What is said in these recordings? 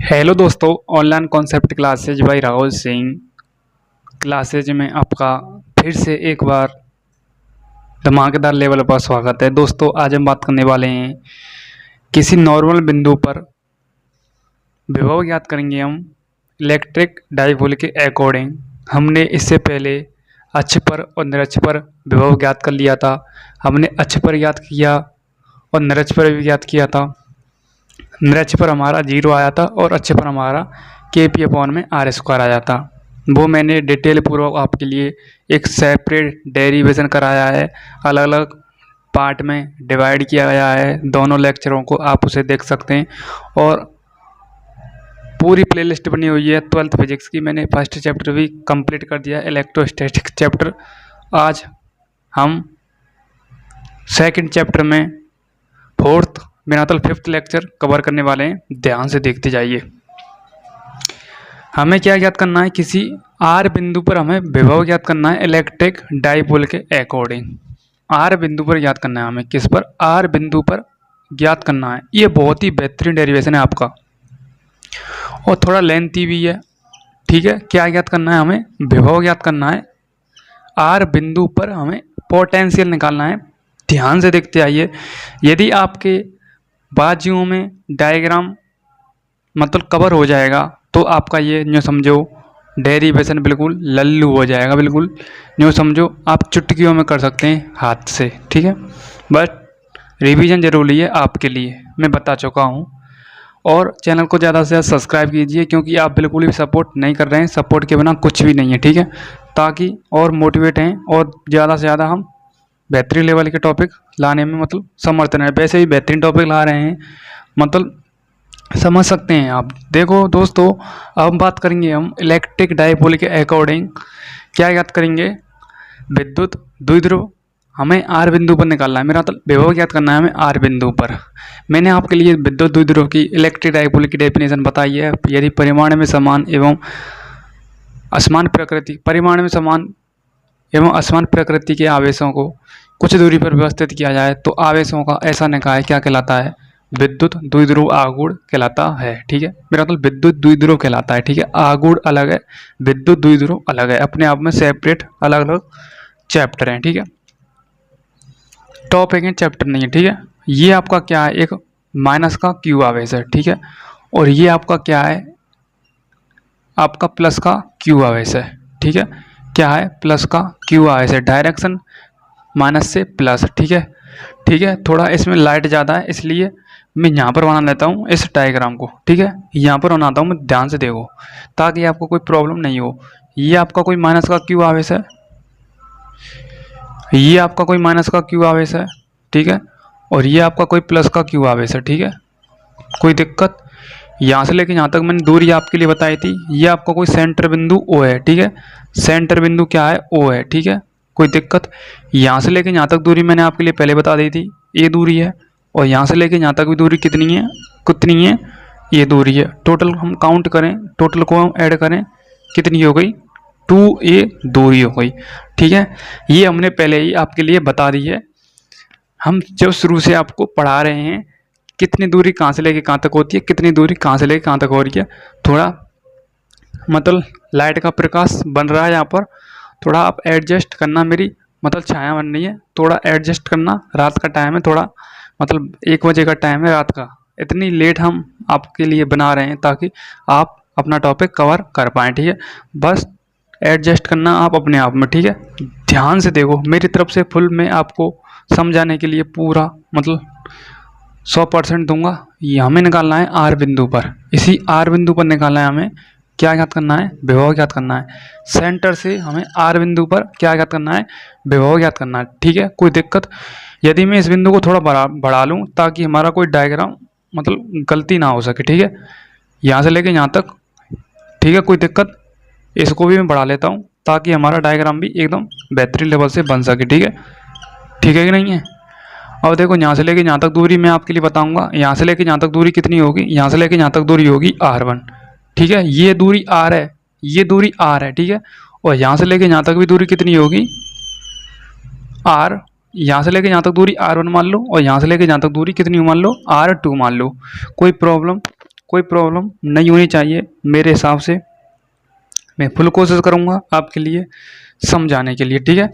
Hello दोस्तों, online concept classes by Rahul Singh classes में आपका फिर से एक बार धमाकेदार लेवल पर स्वागत है। दोस्तों, आज हम बात करने वाले हैं किसी नॉर्मल बिंदु पर विभव ज्ञात करेंगे हम इलेक्ट्रिक डाइपोल के अकॉर्डिंग। हमने इससे पहले अक्ष पर और निरक्ष पर विभव ज्ञात कर लिया था। हमने अक्ष पर ज्ञात किया और निरक्ष पर भी ज्ञात किया था। निरक्ष पर हमारा 0 आया था और अक्ष पर हमारा Kp/r² आया था। वो मैंने डिटेल पूर्वक आपके लिए एक सेपरेट डेरिवेशन कराया है, अलग अलग पार्ट में डिवाइड किया गया है। दोनों लेक्चरों को आप उसे देख सकते हैं और पूरी प्लेलिस्ट बनी हुई है 12th फिजिक्स की। मैंने फर्स्ट चैप्टर भी कंप्लीट कर दिया, इलेक्ट्रोस्टैटिक चैप्टर। आज हम सेकंड चैप्टर में फोर्थ बिनातल 5th लेक्चर कवर करने वाले हैं। ध्यान से देखते जाइए। हमें क्या ज्ञात करना है, किसी आर बिंदु पर हमें विभव ज्ञात करना है इलेक्ट्रिक डाइपोल के अकॉर्डिंग। आर बिंदु पर ज्ञात करना है हमें, किस पर? आर बिंदु पर ज्ञात करना है। ये बहुत ही बेहतरीन डेरिवेशन है आपका और थोड़ा लेंथी भी है, ठीक है। क्या ज्ञात करना है हमें? विभव ज्ञात करना है। आर बिंदु पर हमें पोटेंशियल निकालना है। ध्यान से देखते आइए। यदि आपके बाजुओं में डायग्राम मतलब कवर हो जाएगा तो आपका ये न्यू समझो डेरिवेशन बिल्कुल लल्लू हो जाएगा। बिल्कुल न्यू समझो आप चुटकियों में कर सकते हैं हाथ से, ठीक है। बट रिवीजन जरूरी है आपके लिए, मैं बता चुका हूँ। और चैनल को ज़्यादा से ज़्यादा सब्सक्राइब कीजिए, क्योंकि आप बिल्कुल भी सपोर्ट नहीं कर रहे हैं। सपोर्ट के बिना कुछ भी नहीं है, ठीक है। ताकि और मोटिवेट हैं और ज़्यादा से ज़्यादा हम बेहतरीन लेवल के टॉपिक लाने में मतलब समर्थन है। वैसे ही बेहतरीन टॉपिक ला रहे हैं, मतलब समझ सकते हैं आप। देखो दोस्तों, अब बात करेंगे हम इलेक्ट्रिक डाइपोल के अकॉर्डिंग। क्या याद करेंगे? विद्युत द्विध्रुव हमें आर बिंदु पर निकालना है। मेरा मतलब विभव ज्ञात करना है हमें आर बिंदु पर। मैंने आपके लिए विद्युत द्विध्रुव की इलेक्ट्रिक डाइपोल की डेफिनेशन बताई है। यदि परिमाण में समान एवं असमान प्रकृति, परिमाण में समान एवं असमान प्रकृति के आवेशों को कुछ दूरी पर व्यवस्थित किया जाए तो आवेशों का ऐसा निकाय क्या कहलाता है? विद्युत द्विध्रुव आगुण कहलाता है, ठीक है। मेरा मतलब विद्युत द्विध्रुव कहलाता है, ठीक है। आगुण अलग है, विद्युत द्विध्रुव अलग है, अपने आप में सेपरेट अलग अलग चैप्टर हैं, ठीक है। टॉपिक है, चैप्टर नहीं है, ठीक है। ये आपका क्या है? एक माइनस का क्यू आवेश है, ठीक है। और ये आपका क्या है? आपका प्लस का क्यू आवेश है, ठीक है। क्या है? प्लस का क्यू आवेश है। डायरेक्शन माइनस से प्लस, ठीक है, ठीक है। थोड़ा इसमें लाइट ज़्यादा है, इसलिए मैं यहाँ पर बना लेता हूँ इस डायग्राम को, ठीक है। यहाँ पर बनाता हूँ मैं, ध्यान से देखो ताकि आपको कोई प्रॉब्लम नहीं हो। ये आपका कोई माइनस का क्यू आवेश है, ये आपका कोई माइनस का क्यू आवेश है, ठीक है। और ये आपका कोई प्लस का क्यू आवेश है, ठीक है। कोई दिक्कत? यहाँ से लेके यहाँ तक मैंने दूरी आपके लिए बताई थी। ये आपका कोई सेंटर बिंदु ओ है, ठीक है। सेंटर बिंदु क्या है? ओ है, ठीक है। कोई दिक्कत? यहाँ से लेके यहाँ तक दूरी मैंने आपके लिए पहले बता दी थी, ये दूरी है। और यहाँ से लेके यहाँ तक भी दूरी कितनी है? कितनी है? ये दूरी है। टोटल हम काउंट करें, टोटल को हम ऐड करें, कितनी हो गई? 2a दूरी हो गई, ठीक है। ये हमने पहले ही आपके लिए बता दी है। हम जब शुरू से आपको पढ़ा रहे हैं कितनी दूरी कहाँ से लेके कहाँ तक होती है, कितनी दूरी कहाँ से लेके कहाँ तक हो रही है। थोड़ा मतलब लाइट का प्रकाश बन रहा है यहाँ पर, थोड़ा आप एडजस्ट करना। मेरी मतलब छाया बन रही है, थोड़ा एडजस्ट करना। रात का टाइम है, थोड़ा मतलब 1 बजे का टाइम है रात का। इतनी लेट हम आपके लिए बना रहे हैं ताकि आप अपना टॉपिक कवर कर पाएँ, ठीक है। बस एडजस्ट करना आप अपने आप में, ठीक है। ध्यान से देखो, मेरी तरफ से फुल मैं आपको समझाने के लिए पूरा मतलब 100% दूंगा। ये हमें निकालना है आर बिंदु पर। इसी आर बिंदु पर निकालना है हमें। क्या ज्ञात करना है? विभव ज्ञात करना है। सेंटर से हमें आर बिंदु पर क्या ज्ञात करना है? विभव ज्ञात करना है, ठीक है। कोई दिक्कत? यदि मैं इस बिंदु को थोड़ा बढ़ा लूँ ताकि हमारा कोई डायग्राम मतलब गलती ना हो सके, ठीक है। यहाँ से लेके यहाँ तक, ठीक है। कोई दिक्कत? इसको भी मैं बढ़ा लेता हूँ ताकि हमारा डायग्राम भी एकदम बेहतरीन लेवल से बन सके, ठीक है। ठीक है कि नहीं है? अब देखो, यहाँ से लेके यहाँ तक दूरी मैं आपके लिए बताऊंगा। यहाँ से लेके यहाँ तक दूरी कितनी होगी? यहाँ से लेके यहाँ तक दूरी होगी r1, ठीक है। ये दूरी r है, ये दूरी r है, ठीक है। और यहाँ से लेके यहाँ तक भी दूरी कितनी होगी? r। यहाँ से लेके यहाँ तक दूरी r1 मान लो और यहाँ से लेके यहाँ तक दूरी कितनी मान लो? r2 मान लो। कोई प्रॉब्लम? कोई प्रॉब्लम नहीं होनी चाहिए मेरे हिसाब से। मैं फुल कोशिश करूँगा आपके लिए समझाने के लिए, ठीक है।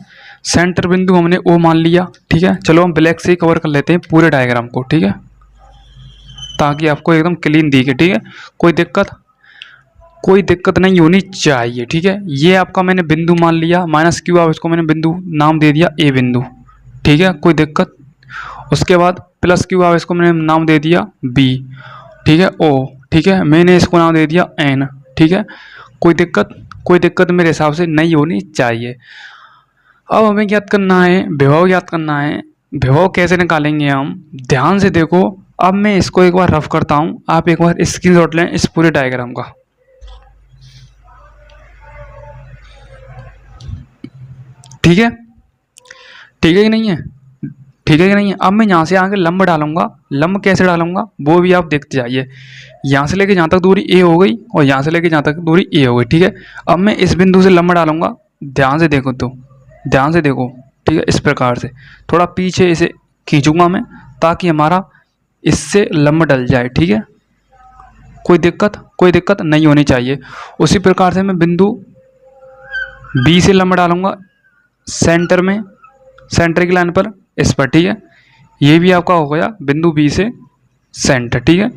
सेंटर बिंदु हमने ओ मान लिया, ठीक है। चलो हम ब्लैक से ही कवर कर लेते हैं पूरे डायग्राम को, ठीक है, ताकि आपको एकदम क्लीन दिखे, ठीक है। कोई दिक्कत नहीं होनी चाहिए, ठीक है। ये आपका मैंने बिंदु मान लिया माइनस क्यू, अब इसको मैंने बिंदु नाम दे दिया ए बिंदु, ठीक है, कोई दिक्कत। उसके बाद प्लस क्यू, अब इसको मैंने नाम दे दिया बी, ठीक है, ओ, ठीक है, मैंने इसको नाम दे दिया एन, ठीक है। कोई दिक्कत मेरे हिसाब से नहीं होनी चाहिए। अब हमें ज्ञात करना है विभव, ज्ञात करना है विभव। कैसे निकालेंगे हम, ध्यान से देखो। अब मैं इसको एक बार रफ करता हूँ, आप एक बार स्क्रीनशॉट लें इस पूरे डायग्राम का, ठीक है, ठीक है कि नहीं है, ठीक है कि नहीं है। अब मैं यहाँ से आगे लंब डालूंगा, लंब कैसे डालूंगा वो भी आप देखते जाइए। यहाँ से लेके जहाँ तक दूरी ए हो गई और यहाँ से लेके जहाँ तक दूरी ए हो गई, ठीक है। अब मैं इस बिंदु से लंब डालूंगा, ध्यान से देखो, तो ध्यान से देखो, ठीक है। इस प्रकार से थोड़ा पीछे इसे खींचूंगा मैं, ताकि हमारा इससे लंब डल जाए, ठीक है। कोई दिक्कत नहीं होनी चाहिए। उसी प्रकार से मैं बिंदु बी से लंब डालूंगा सेंटर में, सेंटर की लाइन पर, इस पर, ठीक है। ये भी आपका हो गया बिंदु बी से सेंटर, ठीक है।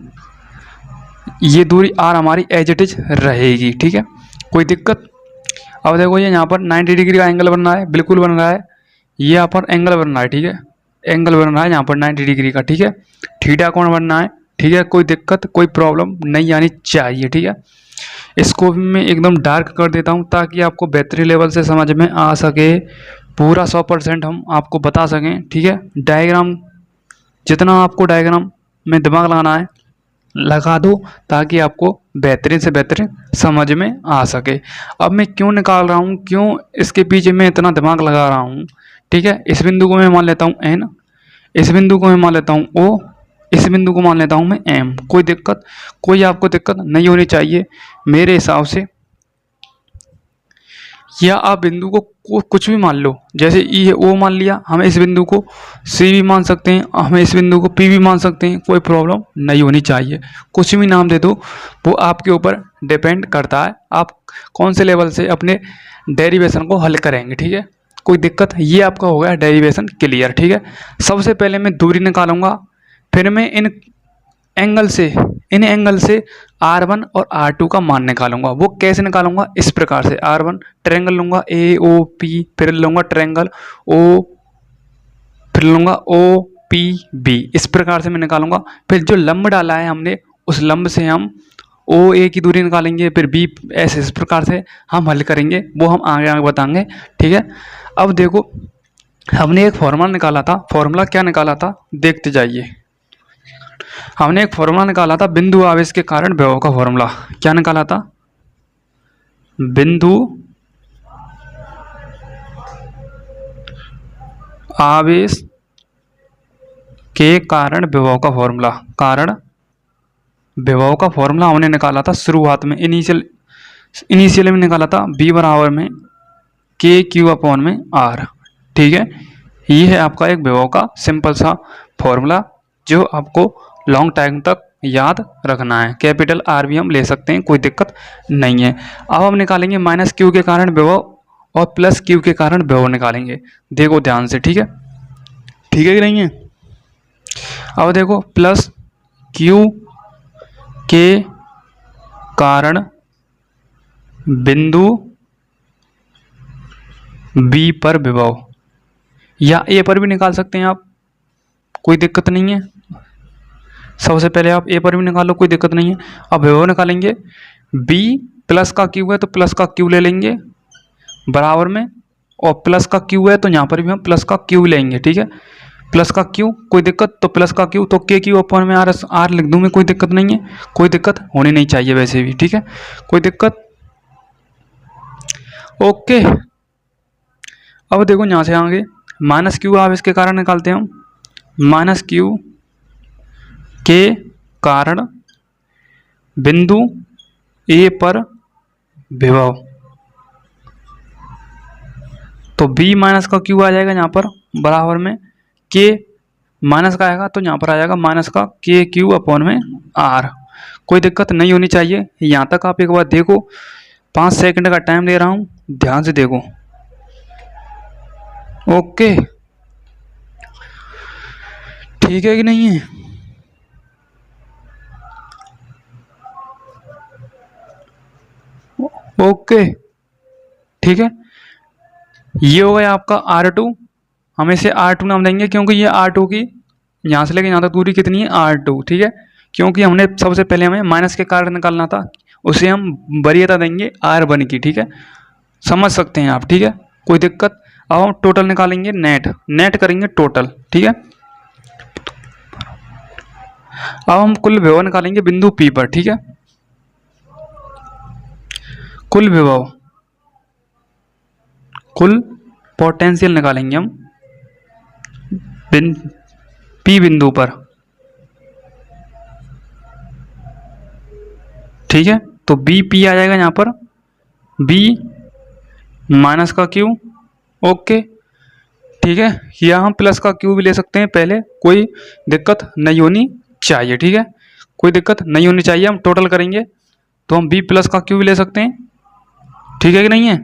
ये दूरी आर हमारी एज इट इज रहेगी, ठीक है, कोई दिक्कत। अब देखो ये यहाँ पर 90 डिग्री का एंगल बन रहा है, बिल्कुल बन रहा है। ये यहाँ पर एंगल बन रहा है, ठीक है, एंगल बन रहा है यहाँ पर 90 डिग्री का, ठीक है। थीटा कोण बनना है, ठीक है, कोई दिक्कत कोई प्रॉब्लम नहीं आनी चाहिए, ठीक है। इसको भी मैं एकदम डार्क कर देता हूँ ताकि आपको बेहतरीन लेवल से समझ में आ सके, पूरा 100% हम आपको बता सकें, ठीक है। डायग्राम जितना आपको डायग्राम में दिमाग लगाना है लगा दो, ताकि आपको बेहतरीन से बेहतरीन समझ में आ सके। अब मैं क्यों निकाल रहा हूँ, क्यों इसके पीछे मैं इतना दिमाग लगा रहा हूँ, ठीक है। इस बिंदु को मैं मान लेता हूँ एन, इस बिंदु को मैं मान लेता हूँ ओ, इस बिंदु को मान लेता हूँ मैं एम। कोई आपको दिक्कत नहीं होनी चाहिए मेरे हिसाब से। या आप बिंदु को कुछ भी मान लो, जैसे ई है ओ मान लिया, हम इस बिंदु को सी भी मान सकते हैं, हम इस बिंदु को पी भी मान सकते हैं, कोई प्रॉब्लम नहीं होनी चाहिए। कुछ भी नाम दे दो, वो आपके ऊपर डिपेंड करता है आप कौन से लेवल से अपने डेरिवेशन को हल करेंगे, ठीक है। कोई दिक्कत, ये आपका हो गया डेरिवेशन क्लियर, ठीक है। सबसे पहले मैं दूरी निकालूंगा, फिर मैं इन एंगल से R1 और R2 का मान निकालूंगा। वो कैसे निकालूंगा, इस प्रकार से। R1 ट्रायंगल लूंगा AOP, फिर लूंगा ट्रायंगल O, फिर लूंगा OPB, इस प्रकार से मैं निकालूंगा। फिर जो लंब डाला है हमने, उस लंब से हम OA की दूरी निकालेंगे, फिर B, ऐसे इस प्रकार से हम हल करेंगे, वो हम आगे आगे बताएंगे, ठीक है। अब देखो हमने एक फॉर्मूला निकाला था, फॉर्मूला क्या निकाला था देखते जाइए। हमने एक फॉर्मूला निकाला था बिंदु आवेश के कारण विभव का फॉर्मूला। क्या निकाला था, बिंदु आवेश के कारण विभव का फॉर्मूला, कारण विभव का फॉर्मूला हमने निकाला था शुरुआत में, इनिशियल में निकाला था B बराबर में KQ में R, ठीक है। ये है आपका एक विभव का सिंपल सा फॉर्मूला जो आपको लॉन्ग टाइम तक याद रखना है। कैपिटल R भी हम ले सकते हैं, कोई दिक्कत नहीं है। अब हम निकालेंगे माइनस क्यू के कारण विभव और प्लस क्यू के कारण विभव निकालेंगे। देखो ध्यान से, ठीक है, ठीक है कि नहीं है। अब देखो प्लस क्यू के कारण बिंदु B पर विभव, या A पर भी निकाल सकते हैं आप, कोई दिक्कत नहीं है। सबसे पहले आप A पर भी निकालो, कोई दिक्कत नहीं है। अब विभव निकालेंगे, B प्लस का क्यू है तो प्लस का क्यू ले लेंगे बराबर में, और प्लस का क्यू है तो यहाँ पर भी हम प्लस का क्यू लेंगे, ठीक है। प्लस का क्यू, कोई दिक्कत, तो प्लस का क्यू तो KQ में R लिख दूँ मैं, कोई दिक्कत नहीं है, कोई दिक्कत होनी नहीं चाहिए वैसे भी, ठीक है, कोई दिक्कत, ओके। अब देखो यहाँ से आगे माइनस क्यू आवेश के कारण निकालते हैं हम, माइनस क्यू के कारण बिंदु A पर विभव, तो B माइनस का क्यू आ जाएगा यहाँ पर बराबर में K माइनस का आएगा, तो यहाँ पर आ जाएगा माइनस का KQ में R, कोई दिक्कत नहीं होनी चाहिए। यहाँ तक आप एक बार देखो, 5 सेकंड का टाइम दे रहा हूँ, ध्यान से देखो। ओके, ठीक है कि नहीं है? ओके, ठीक है। ये हो गया आपका R2। हम इसे R2 नाम देंगे क्योंकि ये R2 की यहाँ से लेके यहाँ तक दूरी कितनी है, R2, ठीक है। क्योंकि हमने सबसे पहले हमें माइनस के कारण निकालना था, उसे हम वरीयता देंगे R1 की, ठीक है। समझ सकते हैं आप, ठीक है, कोई दिक्कत। अब हम टोटल निकालेंगे, नेट करेंगे टोटल, ठीक है। अब हम कुल विभव निकालेंगे बिंदु P पर, ठीक है। कुल विभव, कुल पोटेंशियल निकालेंगे हम P बिंदु पर, ठीक है। तो BP आ जाएगा यहाँ पर, B माइनस का Q, ओके, ठीक है। या हम प्लस का Q भी ले सकते हैं, पहले कोई दिक्कत नहीं होनी चाहिए, ठीक है, कोई दिक्कत नहीं होनी चाहिए। हम टोटल करेंगे तो हम B प्लस का Q भी ले सकते हैं, ठीक है कि नहीं है।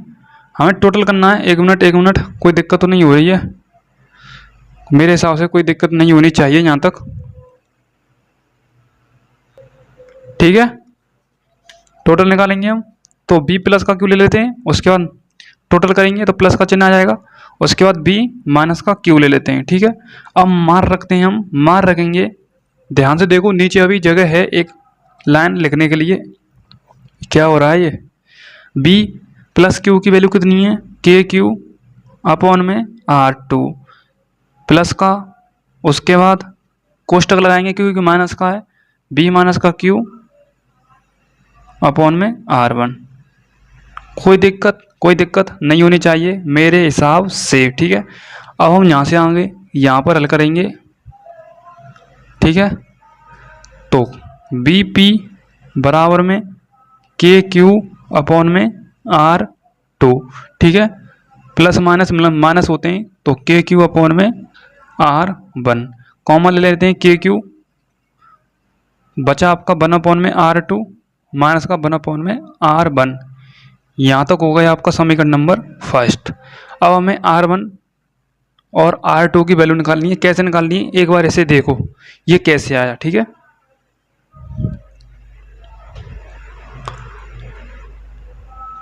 हमें टोटल करना है। एक मिनट, कोई दिक्कत तो नहीं हो रही है मेरे हिसाब से, कोई दिक्कत नहीं होनी चाहिए यहाँ तक, ठीक है। टोटल निकालेंगे हम तो B प्लस का Q ले लेते हैं, उसके बाद टोटल करेंगे तो प्लस का चिन्ह आ जाएगा, उसके बाद B माइनस का Q ले लेते हैं, ठीक है। अब मार रखते हैं, हम मार रखेंगे, ध्यान से देखो, नीचे अभी जगह है एक लाइन लिखने के लिए। क्या हो रहा है ये, B प्लस Q की वैल्यू कितनी है, KQ अपॉन में R2 प्लस का, उसके बाद कोष्टक लगाएंगे क्योंकि माइनस का है, B माइनस का Q अपॉन में R1। कोई दिक्कत नहीं होनी चाहिए मेरे हिसाब से, ठीक है। अब हम यहाँ से आएंगे, यहाँ पर हल करेंगे, ठीक है। तो BP बराबर में KQ अपॉन में R2, ठीक है। प्लस माइनस माइनस होते हैं तो KQ अपॉन में R1, कॉमन ले लेते हैं KQ, बचा आपका 1 अपॉन में R2 माइनस का 1 अपॉन में R1। यहाँ तक हो गया आपका समीकरण नंबर फर्स्ट। अब हमें R1 और R2 की वैल्यू निकालनी है। कैसे निकालनी है, एक बार ऐसे देखो ये कैसे आया, ठीक है।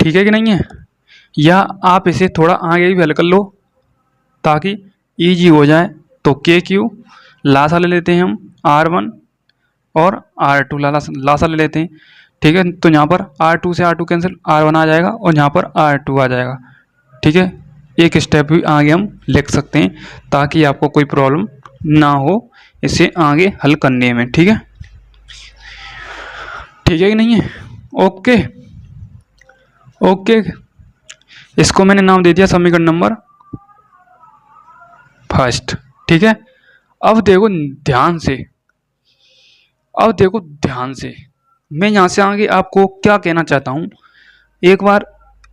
ठीक है कि नहीं है, या आप इसे थोड़ा आगे भी हल कर लो ताकि इजी हो जाए। तो KQ लासा ले लेते हैं हम, R1 और R2 लासा ले लेते हैं, ठीक है। तो यहाँ पर R2 से R2 कैंसिल, R1 आ जाएगा और यहाँ पर R2 आ जाएगा, ठीक है। एक स्टेप भी आगे हम लिख सकते हैं ताकि आपको कोई प्रॉब्लम ना हो इसे आगे हल करने में, ठीक है, ठीक है कि नहीं है। ओके ओके, इसको मैंने नाम दे दिया समीकरण नंबर फर्स्ट, ठीक है। अब देखो ध्यान से, मैं यहाँ से आगे आपको क्या कहना चाहता हूँ, एक बार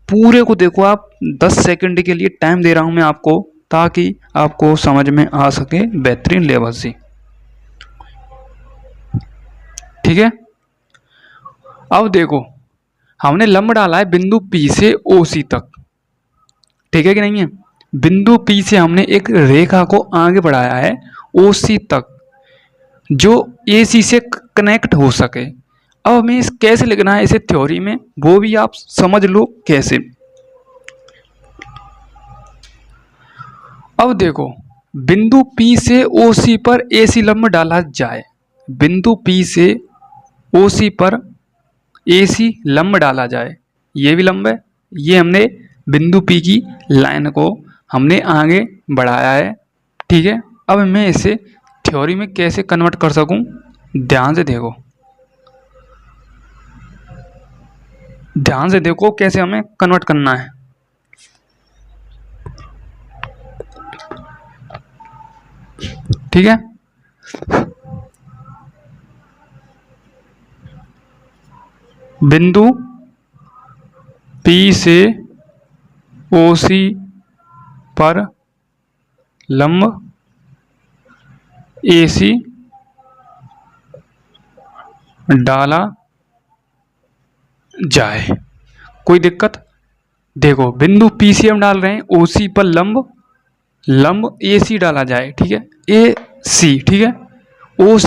पूरे को देखो आप। 10 सेकंड के लिए टाइम दे रहा हूँ मैं आपको ताकि आपको समझ में आ सके बेहतरीन लेवल से, ठीक है। अब देखो हमने लंब डाला है बिंदु P से OC तक, ठीक है कि नहीं है। बिंदु P से हमने एक रेखा को आगे बढ़ाया है OC तक जो AC से कनेक्ट हो सके। अब हमें इस कैसे लिखना है इसे थ्योरी में, वो भी आप समझ लो कैसे। अब देखो बिंदु P से OC पर AC लंब डाला जाए, बिंदु P से OC पर AC लंब डाला जाए, ये भी लंब है, ये हमने बिंदु P की लाइन को हमने आगे बढ़ाया है, ठीक है। अब मैं इसे थ्योरी में कैसे कन्वर्ट कर सकूं, ध्यान से देखो, कैसे हमें कन्वर्ट करना है। ठीक है, बिंदु P से OC पर लंब AC डाला जाए। कोई दिक्कत? देखो बिंदु पी से हम डाल रहे हैं, ओ सी पर लंब ए सी डाला जाए, ठीक है, ए सी, ठीक है, ओ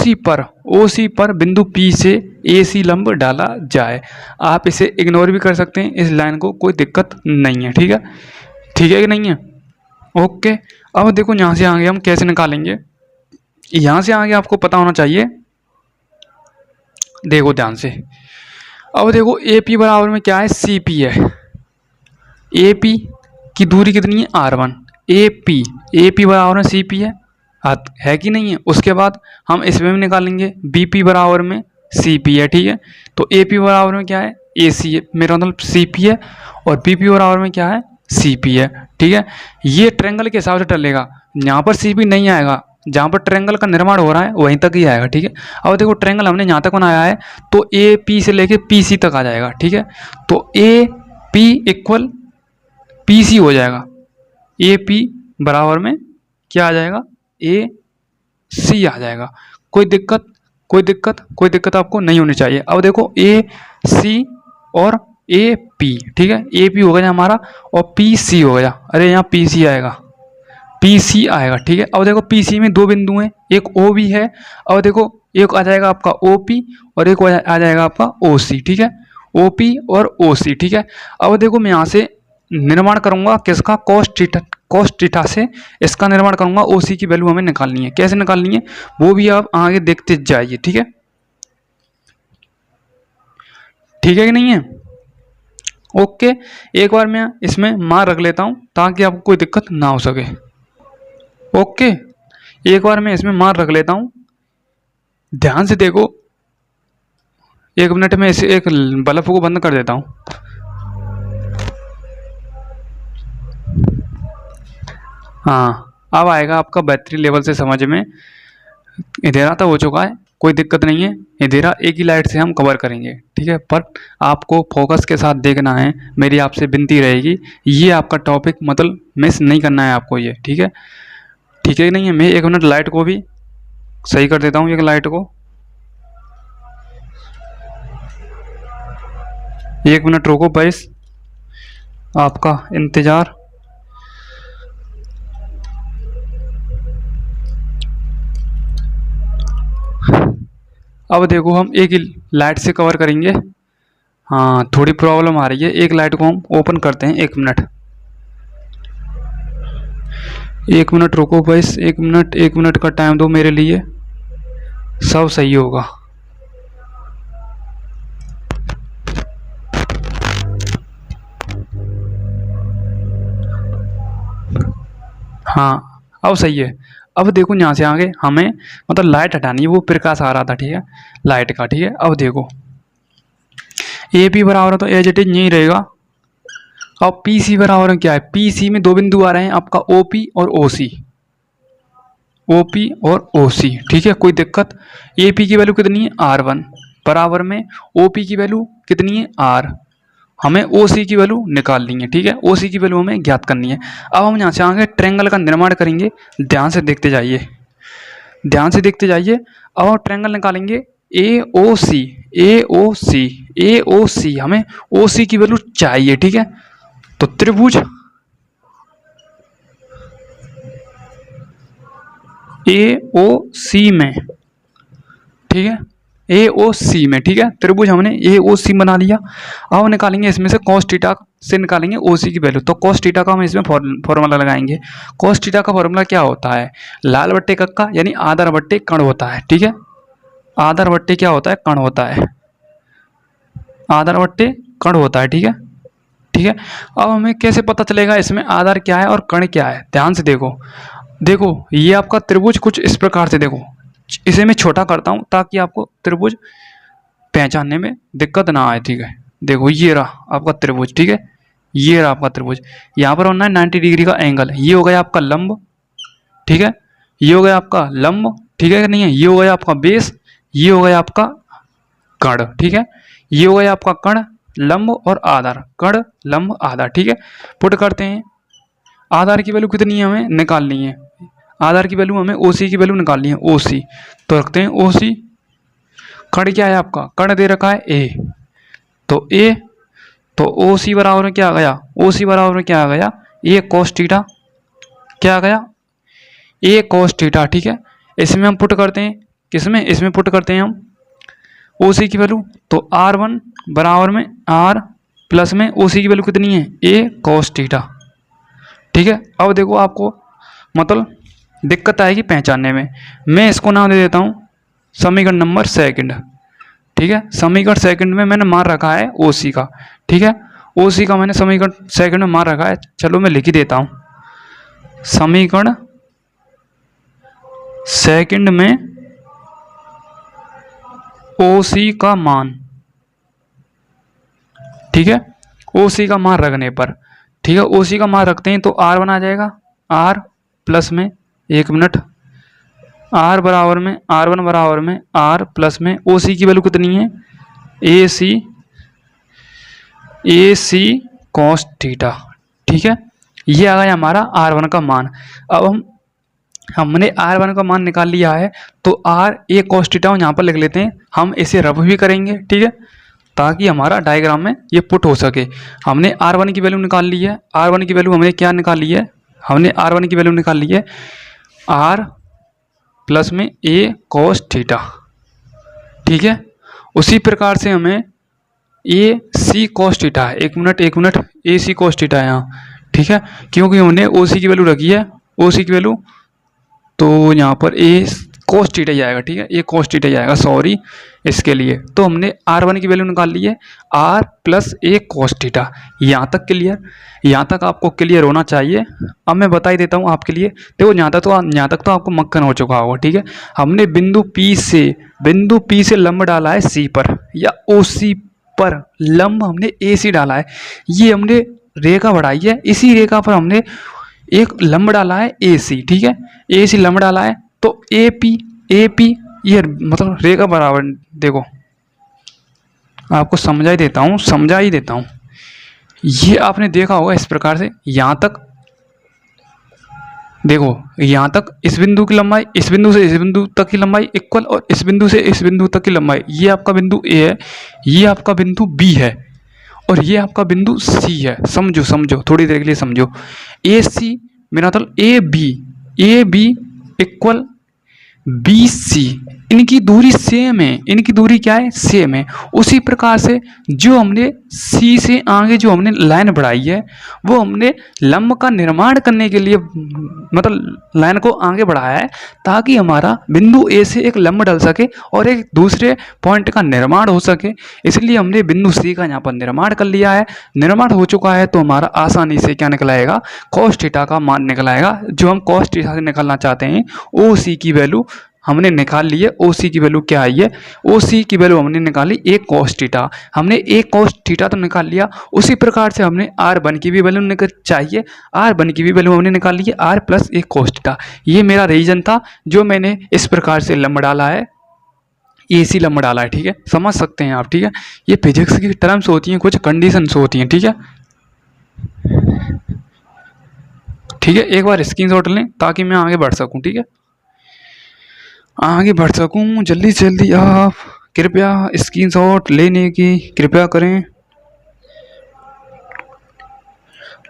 सी पर बिंदु पी से ए सी लंब डाला जाए। आप इसे इग्नोर भी कर सकते हैं इस लाइन को, कोई दिक्कत नहीं है, ठीक है, ठीक है कि नहीं है? ओके। अब देखो यहाँ से आगे हम कैसे निकालेंगे, यहाँ से आगे आपको पता होना चाहिए, देखो ध्यान से। अब देखो ए पी बराबर में क्या है, सी पी है। ए पी की दूरी कितनी है, R1। ए पी बराबर में सी पी है कि नहीं है? उसके बाद हम इसमें भी निकालेंगे, बी पी बराबर में सी पी है, ठीक है। तो ए पी बराबर में क्या है, ए सी है, मेरा मतलब सी पी है, और बी पी बराबर में क्या है, सी पी है, ठीक है। ये ट्रायंगल के हिसाब से टलेगा, यहाँ पर सी पी नहीं आएगा, जहाँ पर ट्रायंगल का निर्माण हो रहा है वहीं तक ही आएगा, ठीक है। अब देखो ट्रायंगल हमने यहाँ तक बनाया है, तो ए पी से लेके पी सी तक आ जाएगा, ठीक है। तो A P equal P C हो जाएगा, ए पी बराबर में क्या आ जाएगा, ए सी आ जाएगा। कोई दिक्कत? कोई दिक्कत? कोई दिक्कत आपको नहीं होनी चाहिए। अब देखो ए सी और ए पी, ठीक है, ए पी हो गया हमारा और पी सी हो गया, अरे यहाँ पी सी आएगा, पी सी आएगा, ठीक है। अब देखो पी सी में दो बिंदु हैं, एक ओ भी है, अब देखो एक आ जाएगा आपका ओ पी और एक आ जाएगा आपका ओ सी, ठीक है, ओ पी और ओ सी, ठीक है। अब देखो मैं यहाँ से निर्माण करूंगा किसका, कॉस थीटा से इसका निर्माण करूंगा, ओ सी की वैल्यू हमें निकालनी है। कैसे निकालनी है वो भी आप आगे देखते जाइए, ठीक है, ठीक है कि नहीं है? ओके। एक बार मैं इसमें मान रख लेता हूं ताकि आपको कोई दिक्कत ना हो सके। ओके, एक बार मैं इसमें मान रख लेता हूं, ध्यान से देखो, एक मिनट में इसे एक बल्ब को बंद कर देता हूं। हाँ, अब आएगा आपका बैटरी लेवल से समझ में। अंधेरा तो हो चुका है, कोई दिक्कत नहीं है, अंधेरा एक ही लाइट से हम कवर करेंगे, ठीक है, पर आपको फोकस के साथ देखना है, मेरी आपसे विनती रहेगी, ये आपका टॉपिक मतलब मिस नहीं करना है आपको ये, ठीक है, ठीक है कि नहीं है? मैं एक मिनट लाइट को भी सही कर देता हूँ, एक लाइट को, एक मिनट रोको बस, आपका इंतज़ार। अब देखो हम एक ही लाइट से कवर करेंगे, हाँ थोड़ी प्रॉब्लम आ रही है, एक लाइट को हम ओपन करते हैं, एक मिनट रुको बस, एक मिनट का टाइम दो मेरे लिए, सब सही होगा। हाँ अब सही है। अब देखो यहाँ से आगे हमें मतलब लाइट हटानी है, वो प्रकाश आ रहा था, ठीक है, लाइट का, ठीक है। अब देखो ए पी बराबर है तो एज इट इज यही रहेगा। अब पी सी बराबर है क्या है, पी सी में दो बिंदु आ रहे हैं आपका ओ पी और ओ सी, ओ पी और ओ सी, ठीक है, कोई दिक्कत? ए पी की वैल्यू कितनी है, R1 बराबर में ओ पी की वैल्यू कितनी है, R, हमें ओ सी की वैल्यू निकालनी है, ठीक है, ओ सी की वैल्यू हमें ज्ञात करनी है। अब हम यहाँ से आगे ट्रायंगल का निर्माण करेंगे, ध्यान से देखते जाइए, ध्यान से देखते जाइए। अब हम ट्रायंगल निकालेंगे ए ओ सी, ए ओ सी, ए ओ सी, हमें ओ सी की वैल्यू चाहिए, ठीक है। तो त्रिभुज ए ओ सी में, ठीक है, ए ओ सी में, ठीक है, त्रिभुज हमने ए ओ सी बना लिया। अब हम निकालेंगे इसमें से कॉस थीटा से निकालेंगे ओ सी की वैल्यू, तो कॉस थीटा का हम इसमें फॉर्मूला लगाएंगे। कॉस थीटा का फॉर्मूला क्या होता है, लाल बट्टे कक्का यानी आधार बट्टे कण होता है, ठीक है, आधार बट्टे क्या होता है, कण होता है, आधार बट्टे कण होता है, ठीक है, ठीक है। अब हमें कैसे पता चलेगा इसमें आधार क्या है और कण क्या है, ध्यान से देखो, देखो ये आपका त्रिभुज कुछ इस प्रकार से, देखो इसे मैं छोटा करता हूं ताकि आपको त्रिभुज पहचानने में दिक्कत ना आए, ठीक है। देखो ये रहा आपका त्रिभुज, ठीक है, ये रहा आपका त्रिभुज, यहाँ पर होना है 90 डिग्री का एंगल, ये हो गया आपका लंब, ठीक है, ये हो गया आपका लंब, ठीक है कि नहीं है, ये हो गया आपका बेस, ये हो गया आपका कण, ठीक है, ये हो गया आपका कण, लंब और आधार, कण लंब आधार, ठीक है। पुट करते हैं, आधार की वैल्यू कितनी है हमें निकालनी है, आधार की वैल्यू हमें ओ सी की वैल्यू निकालनी है, ओ सी, तो रखते हैं ओ सी, कर्ण क्या है आपका, कर्ण दे रखा है ए, तो ए, तो ओ सी बराबर में क्या आ गया, ओ सी बराबर में क्या आ गया, ए कोस थीटा, क्या आ गया, ए कोस थीटा। ठीक है, इसमें हम पुट करते हैं, किसमें, इसमें पुट करते हैं हम ओ सी की वैल्यू, तो आर वन बराबर में आर प्लस में ओ सी की वैल्यू कितनी है, ए कोस थीटा। ठीक है, अब देखो आपको मतलब दिक्कत आएगी पहचानने में, मैं इसको नाम दे देता हूँ समीकरण नंबर सेकंड। ठीक है, समीकरण सेकंड में मैंने मान रखा है ओ सी का। ठीक है, ओ सी का मैंने समीकरण सेकंड में मान रखा है, चलो मैं लिख ही देता हूँ, समीकरण सेकंड में ओ सी का मान। ठीक है, ओ सी का मान रखने पर, ठीक है, ओ सी का मान रखते हैं तो आर वन आ जाएगा, आर प्लस में, एक मिनट, आर बराबर में, आर वन बराबर में आर प्लस में ओ सी की वैल्यू कितनी है, ए सी कॉस थीटा। ठीक है, ये आ गया हमारा आर वन का मान। अब हमने आर वन का मान निकाल लिया है, तो आर ए कॉस थीटा यहाँ पर लिख लेते हैं, हम इसे रफ भी करेंगे। ठीक है, ताकि हमारा डायग्राम में ये पुट हो सके। हमने आर वन की वैल्यू निकाल ली है, आर वन की वैल्यू हमने क्या निकाल ली है, हमने आर वन की वैल्यू निकाल ली है आर प्लस में ए कॉस थीटा। ठीक है, उसी प्रकार से हमें ए सी कॉस थीटा है, एक मिनट, ए सी कॉस थीटा है यहाँ। ठीक है, क्योंकि हमने ओ सी की वैल्यू रखी है, ओ सी की वैल्यू, तो यहाँ पर ए कोस थीटा ही आएगा। ठीक है, ये कोस थीटा ही आएगा, सॉरी इसके लिए। तो हमने आर वन की वैल्यू निकाल ली है, R plus A cos theta. यहाँ तक क्लियर, यहाँ तक आपको क्लियर होना चाहिए। अब मैं बता ही देता हूँ आपके लिए, देखो यहाँ तक तो आपको मक्खन हो चुका होगा। ठीक है, हमने बिंदु पी से लंब डाला है सी पर, या ओ सी पर लंब हमने ए सी डाला है, ये हमने रेखा बढ़ाई है, इसी रेखा पर हमने एक लंब डाला है ए सी। ठीक है, ए सी लंब डाला है, तो ए पी ये मतलब रेखा बराबर, देखो आपको समझा ही देता हूँ, ये आपने देखा होगा इस प्रकार से, यहाँ तक देखो, यहाँ तक इस बिंदु की लंबाई, इस बिंदु से इस बिंदु तक की लंबाई इक्वल, और इस बिंदु से इस बिंदु तक की लंबाई, ये आपका बिंदु ए है, ये आपका बिंदु बी है, और ये आपका बिंदु सी है। समझो थोड़ी देर के लिए समझो, ए सी मेरा मतलब A B equal B C, इनकी दूरी सेम है, इनकी दूरी क्या है, सेम है। उसी प्रकार से जो हमने सी से आगे जो हमने लाइन बढ़ाई है, वो हमने लंब का निर्माण करने के लिए मतलब लाइन को आगे बढ़ाया है, ताकि हमारा बिंदु ए से एक लंब डल सके और एक दूसरे पॉइंट का निर्माण हो सके। इसलिए हमने बिंदु सी का यहाँ पर निर्माण कर लिया है। निर्माण हो चुका है तो हमारा आसानी से क्या निकल आएगा, कॉस थीटा का मान निकल आएगा। जो हम कॉस थीटा से निकालना चाहते हैं, ओ सी की वैल्यू हमने निकाल ली है। ओ सी की वैल्यू क्या आई है, ओ सी की वैल्यू हमने निकाली ए कॉस थीटा। हमने ए कॉस थीटा तो निकाल लिया, उसी प्रकार से हमने आर वन की भी वैल्यू निकल चाहिए, आर वन की भी वैल्यू हमने निकाल ली है, R plus A cos theta. ये मेरा रीजन था जो मैंने इस प्रकार से लंब डाला है, ए सी लंब डाला है। ठीक है, समझ सकते हैं आप। ठीक है, ये फिजिक्स की टर्म्स होती हैं, कुछ कंडीशंस होती हैं। ठीक है, एक बार स्क्रीनशॉट लें ताकि मैं आगे बढ़ सकूं। ठीक है, आगे बढ़ सकूं, जल्दी से जल्दी आप कृपया स्क्रीनशॉट लेने की कृपया करें,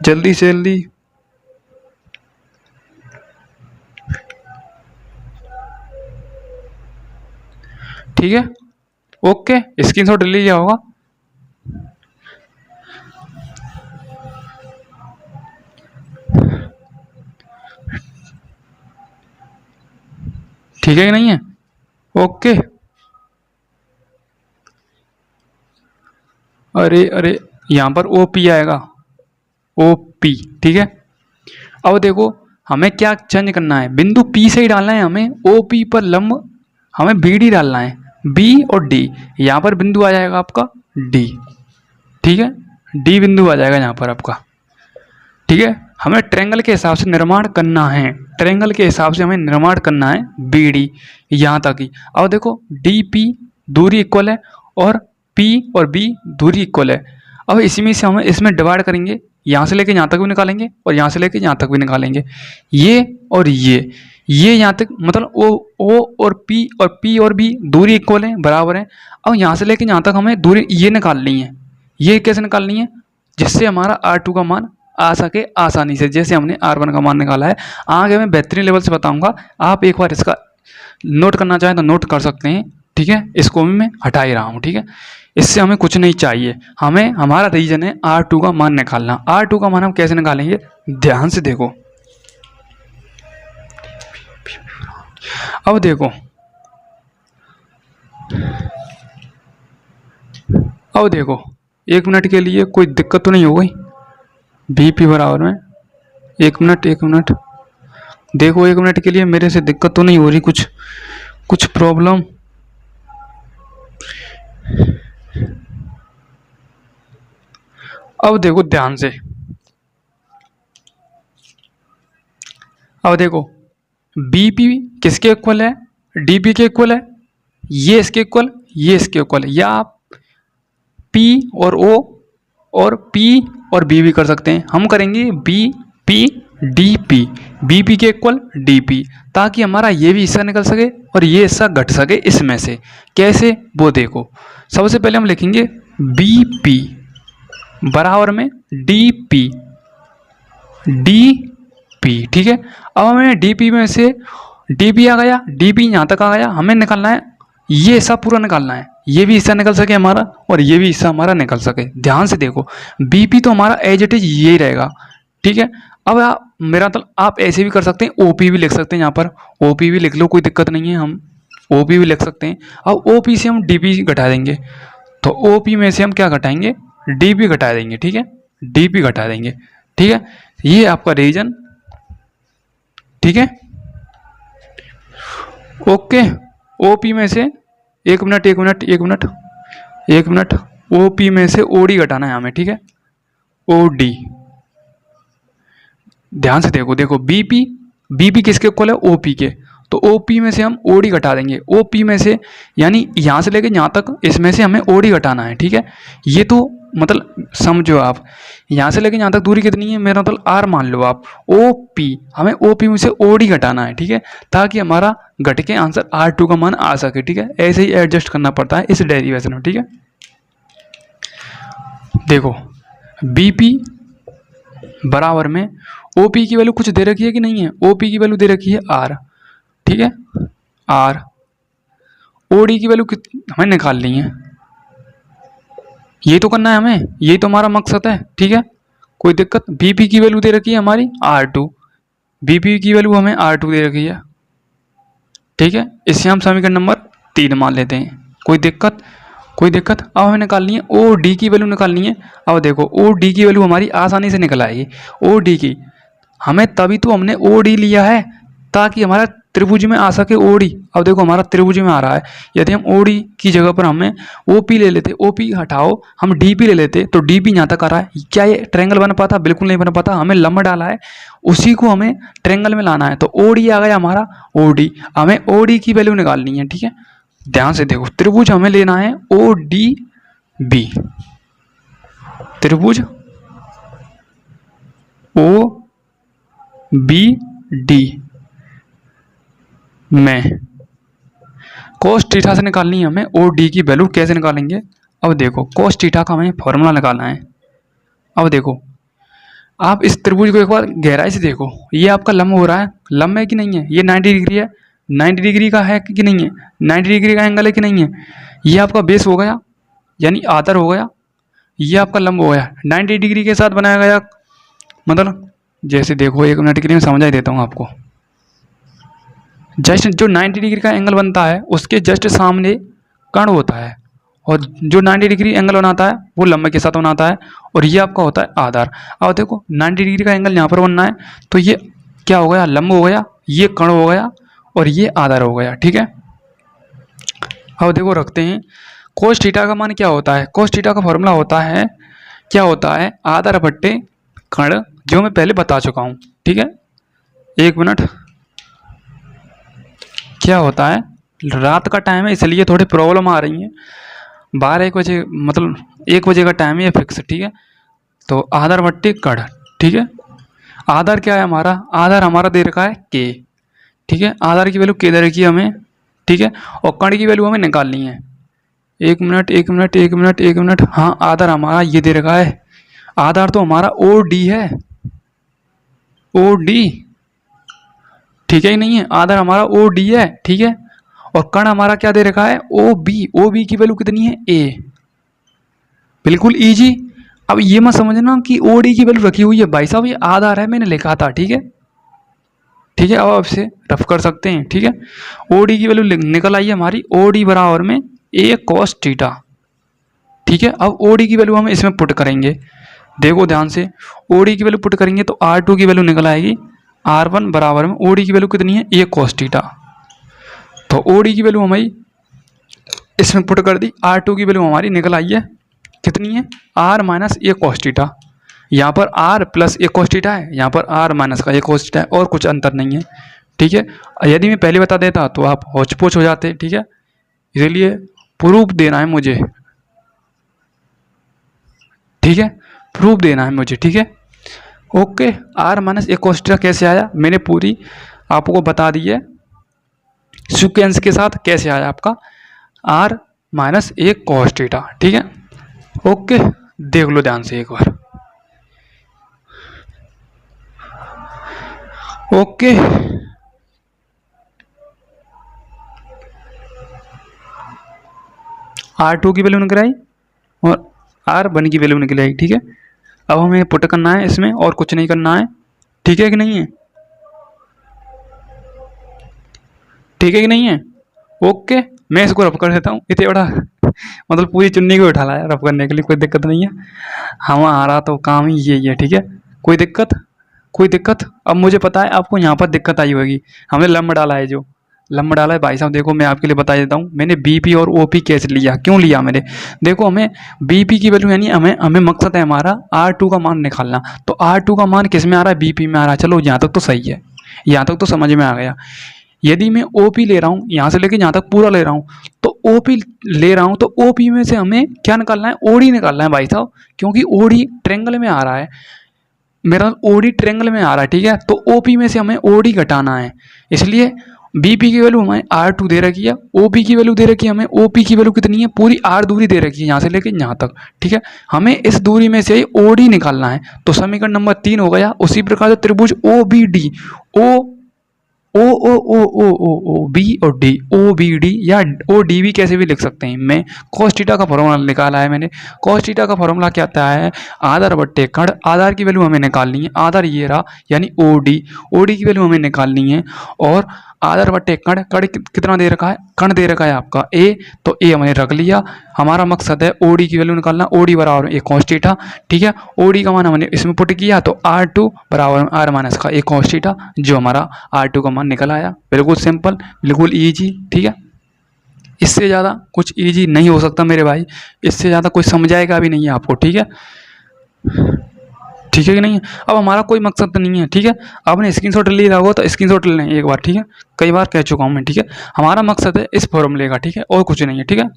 जल्दी से जल्दी। ठीक है, ओके, स्क्रीनशॉट ले लिया होगा। ठीक है कि नहीं है, ओके। अरे यहाँ पर ओ पी आएगा, ओ पी। ठीक है, अब देखो हमें क्या चेंज करना है, बिंदु पी से ही डालना है हमें, ओ पी पर लंब हमें बी डी डालना है, बी और डी। यहाँ पर बिंदु आ जाएगा आपका डी। ठीक है, डी बिंदु आ जाएगा यहाँ पर आपका। ठीक है, हमें ट्रायंगल के हिसाब से निर्माण करना है, ट्रायंगल के हिसाब से हमें निर्माण करना है बी डी यहाँ तक ही। अब देखो डी पी दूरी इक्वल है और पी और बी दूरी इक्वल है। अब इसमें से हम इसमें डिवाइड करेंगे, यहाँ से लेके यहाँ तक भी निकालेंगे और यहाँ से लेके यहाँ तक भी निकालेंगे। ये और ये ये यहाँ तक मतलब ओ और पी और बी दूरी इक्वल है, बराबर है। अब यहाँ से लेके यहाँ तक हमें दूरी ये निकालनी है। ये कैसे निकालनी है? जिससे हमारा R2 का मान आ सके आसानी से, जैसे हमने R1 का मान निकाला है। आगे मैं बेहतरीन लेवल से बताऊंगा, आप एक बार इसका नोट करना चाहें तो नोट कर सकते हैं, ठीक है। इसको भी मैं हटा ही रहा हूँ, ठीक है। इससे हमें कुछ नहीं चाहिए, हमें हमारा रीजन है R2 का मान निकालना। R2 का मान हम कैसे निकालेंगे, ध्यान से देखो। अब देखो, अब देखो, 1 मिनट के लिए कोई दिक्कत तो नहीं हो गई? बीपी बराबर में 1 मिनट, 1 मिनट देखो, 1 मिनट के लिए मेरे से दिक्कत तो नहीं हो रही, कुछ प्रॉब्लम? अब देखो ध्यान से, अब देखो बीपी किसके इक्वल है, डीपी के इक्वल है। ये इसके इक्वल, ये इसके इक्वल है। या आप पी और ओ और पी और बी भी कर सकते हैं। हम करेंगे B P D P, B P के इक्वल डी पी, ताकि हमारा ये भी हिस्सा निकल सके और ये हिस्सा घट सके इसमें से। कैसे, वो देखो। सबसे पहले हम लिखेंगे बी पी बराबर में डी पी, डी पी, ठीक है। अब हमें डी पी में से डी पी आ गया, डी पी यहाँ तक आ गया, हमें निकालना है ये हिस्सा पूरा निकालना है। ये भी हिस्सा निकल सके हमारा और ये भी हिस्सा हमारा निकल सके। ध्यान से देखो, बीपी तो हमारा एज इट इज यही रहेगा, ठीक है। अब आप मेरा मतलब आप ऐसे भी कर सकते हैं, ओपी भी लिख सकते हैं। यहाँ पर ओपी भी लिख लो, कोई दिक्कत नहीं है, हम ओपी भी लिख सकते हैं। अब ओपी से हम डीपी घटा देंगे, तो ओपी में से हम क्या घटाएंगे, डीपी घटा देंगे, ठीक है। डीपी घटा देंगे, ठीक है। ये आपका रीजन, ठीक है। ओके, ओपी में से 1 minute, 1 minute, 1 minute, 1 minute, OP में से ओडी घटाना है हमें, ठीक है। ओडी, ध्यान से देखो, देखो बीपी, बीपी किसके इक्वल है, ओपी के। तो ओपी में से हम ओडी घटा देंगे, ओपी में से, यानी यहाँ से लेके यहाँ तक इसमें से हमें ओडी घटाना है, ठीक है। ये तो मतलब समझो आप, यहाँ से लेके यहाँ तक दूरी कितनी है, मेरा मतलब आर मान लो आप। ओपी, हमें ओपी में से ओडी घटाना है, ठीक है, ताकि हमारा घट के आंसर R2 का मान आ सके, ठीक है। ऐसे ही एडजस्ट करना पड़ता है इस डेरिवेशन में, ठीक है। देखो बीपी बराबर में ओपी की वैल्यू कुछ दे रखी है कि नहीं है, ओपी की वैल्यू दे रखी है R, ठीक है, R। ओडी की वैल्यू हमें निकालनी है, ये तो करना है हमें, यही तो हमारा मकसद है, ठीक है। कोई दिक्कत? बीपी की वैल्यू दे रखी है हमारी R2, बीपी की वैल्यू हमें R2 दे रखी है, ठीक है। इससे हम समीकरण नंबर 3 मान लेते हैं। कोई दिक्कत? कोई दिक्कत? अब हमें निकालनी है ओ डी की वैल्यू निकालनी है। अब देखो ओ डी की वैल्यू हमारी आसानी से निकल आएगी। ओ डी की हमें, तभी तो हमने ओ डी लिया है ताकि हमारा त्रिभुज में आ सके ओ डी। अब देखो हमारा त्रिभुज में आ रहा है, यदि हम ओ डी की जगह पर हमें ओ पी ले लेते, ओ पी हटाओ, हम डी पी ले लेते, तो डी पी यहाँ तक आ रहा है। क्या ये ट्रायंगल बन पाता? बिल्कुल नहीं बन पाता। हमें लंब डाला है, उसी को हमें ट्रायंगल में लाना है। तो ओ डी आ गया हमारा, ओ डी। हमें ओ डी की वैल्यू निकालनी है, ठीक है। ध्यान से देखो, त्रिभुज हमें लेना है ओ डी बी, त्रिभुज ओ बी डी में कोस थीटा से निकालनी है हमें ओ डी की वैल्यू। कैसे निकालेंगे? अब देखो कोस थीटा का हमें फॉर्मूला निकालना है। अब देखो आप इस त्रिभुज को एक बार गहराई से देखो, ये आपका लंब हो रहा है, लंब है कि नहीं है? ये 90 डिग्री है, 90 डिग्री का है कि नहीं है? 90 डिग्री का एंगल है कि नहीं है? ये आपका बेस हो गया, यानी आधार हो गया, ये आपका लंब हो गया, 90 डिग्री के साथ बनाया गया। मतलब जैसे देखो, 1 मिनट के लिए मैं समझा देता हूँ आपको। जस्ट जो 90 डिग्री का एंगल बनता है उसके जस्ट सामने कर्ण होता है, और जो 90 डिग्री एंगल बनाता है वो लंब के साथ बनाता है, और ये आपका होता है आधार। अब देखो 90 डिग्री का एंगल यहाँ पर बनना है, तो ये क्या हो गया? लंब हो गया, ये कर्ण हो गया, और ये आधार हो गया, ठीक है। अब देखो रखते हैं, कोस थीटा का मान क्या होता है? कोस थीटा का फॉर्मूला होता है, क्या होता है? आधार बट्टे कर्ण, जो मैं पहले बता चुका हूँ, ठीक है। 1 मिनट, क्या होता है, रात का टाइम है इसलिए थोड़ी प्रॉब्लम आ रही है। 12-1 बजे, मतलब 1 बजे का टाइम है फिक्स, ठीक है। तो आधार बट्टे कर्ण, ठीक है। आधार क्या है हमारा? आधार हमारा दे रखा है के, ठीक है, आधार की वैल्यू के दे रखी है हमें, ठीक है, और कण की वैल्यू हमें निकालनी है। एक मिनट एक मिनट एक मिनट एक मिनट, हाँ आधार हमारा ये दे रखा है, आधार तो हमारा ओ डी है, ओ डी, ठीक है कि नहीं है, आधार हमारा ओ डी है, ठीक है, और कण हमारा क्या दे रखा है, ओ बी, ओ बी की वैल्यू कितनी है, ए, बिल्कुल इजी। अब ये मत समझना कि ओ डी की वैल्यू रखी हुई है, भाई साहब ये आधार है, मैंने लिखा था, ठीक है, ठीक है, अब आप इसे रफ कर सकते हैं, ठीक है, ओ डी की वैल्यू निकल आई है हमारी, ओ डी बराबर में ए कॉस थीटा, ठीक है। अब ओ डी की वैल्यू हम इसमें पुट करेंगे, देखो ध्यान से, ओ डी की वैल्यू पुट करेंगे तो आर टू की वैल्यू निकल आएगी, आर वन बराबर में ओ डी की वैल्यू कितनी है, ए कॉस थीटा, तो ओ डी की वैल्यू हमारी इसमें पुट कर दी, आर टू की वैल्यू हमारी निकल आई है, कितनी है, R minus A cos theta, यहाँ पर R plus A cos theta है, यहाँ पर आर माइनस का ए कॉस थीटा है, और कुछ अंतर नहीं है, ठीक है। यदि मैं पहले बता देता तो आप होच पोच हो जाते, ठीक है, इसलिए प्रूफ देना है मुझे, ठीक है, प्रूफ देना है मुझे, ठीक है, okay. R minus A cos theta कैसे आया, मैंने पूरी आपको बता दी है सीक्वेंस के साथ कैसे आया आपका R minus A cos theta, ठीक है, ओके। देख लो ध्यान से एक बार, ओके, आर टू की वैल्यू निकल आई और आर वन की वैल्यू निकल आई, ठीक है। अब हमें पुट करना है इसमें, और कुछ नहीं करना है, ठीक है कि नहीं है, ठीक है कि नहीं है, ओके। मैं इसको रफ कर देता हूँ, इतने बड़ा मतलब पूरी चुन्नी को उठा लाया रफ करने के लिए, कोई दिक्कत नहीं है, हमारा तो काम ही यही है, ठीक है, कोई दिक्कत, कोई दिक्कत। अब मुझे पता है आपको यहाँ पर दिक्कत आई होगी, हमने लंब डाला है, जो लंब डाला है भाई साहब, देखो मैं आपके लिए बता देता हूँ, मैंने बीपी और ओपी कैसे लिया, क्यों लिया मैंने, देखो हमें बीपी की वैल्यू यानी हमें हमें मकसद है हमारा आर टू का मान निकालना, तो आर टू का मान किस में आ रहा है, बीपी में आ रहा है, चलो यहाँ तक तो सही है, यहाँ तक तो समझ में आ गया। यदि मैं ओपी ले रहा हूँ, यहाँ से लेके यहाँ तक पूरा ले रहा हूँ, तो ओपी ले रहा हूँ, तो ओपी में से हमें क्या निकालना है, ओडी निकालना है भाई साहब, क्योंकि ओडी ट्रेंगल में आ रहा है, मेरा ओडी ट्रेंगल में आ रहा है, ठीक है, तो ओपी में से हमें ओडी घटाना है, इसलिए बीपी की वैल्यू हमें आर टू दे रखी है, ओपी की वैल्यू दे रखी है हमें, ओपी की वैल्यू कितनी है, पूरी आर दूरी दे रखी है यहाँ से लेके यहाँ तक, ठीक है, हमें इस दूरी में से ओडी निकालना है, तो समीकरण नंबर 3 हो गया। उसी प्रकार से त्रिभुज ओ बी डी, ओ ओ ओ ओ ओ ओ बी और डी, ओ बी डी या ओ डी भी कैसे भी लिख सकते हैं, मैं कॉस थीटा का फॉर्मूला निकाला है मैंने, कॉस थीटा का फॉर्मूला क्या आता है, आधार बट्टे कण, आधार की वैल्यू हमें निकालनी है, आधार ये रहा यानी ओ डी, ओ डी की वैल्यू हमें निकालनी है, और आधार बट्टे कण, कण कितना दे रखा है, कण दे रखा है आपका ए, तो ए हमने रख लिया, हमारा मकसद है ओ डी की वैल्यू निकालना, ओ डी बराबर ए कॉस थीटा, ठीक है, ओ डी का मान हमने इसमें पुट किया, तो आर टू बराबर आर माइनस का ए कॉस थीटा, जो हमारा आर टू का मान निकल आया, बिल्कुल सिंपल, बिल्कुल ईजी, ठीक है, इससे ज़्यादा कुछ ईजी नहीं हो सकता मेरे भाई, इससे ज़्यादा कोई समझाएगा भी नहीं है आपको, ठीक है, ठीक है कि नहीं है। अब हमारा कोई मकसद तो नहीं है, ठीक है, आपने स्क्रीनशॉट ले रहा होगा तो स्क्रीनशॉट ले लें एक बार, ठीक है, कई बार कह चुका हूँ मैं, ठीक है, हमारा मकसद है इस फॉर्मूले का, ठीक है, और कुछ नहीं है, ठीक है।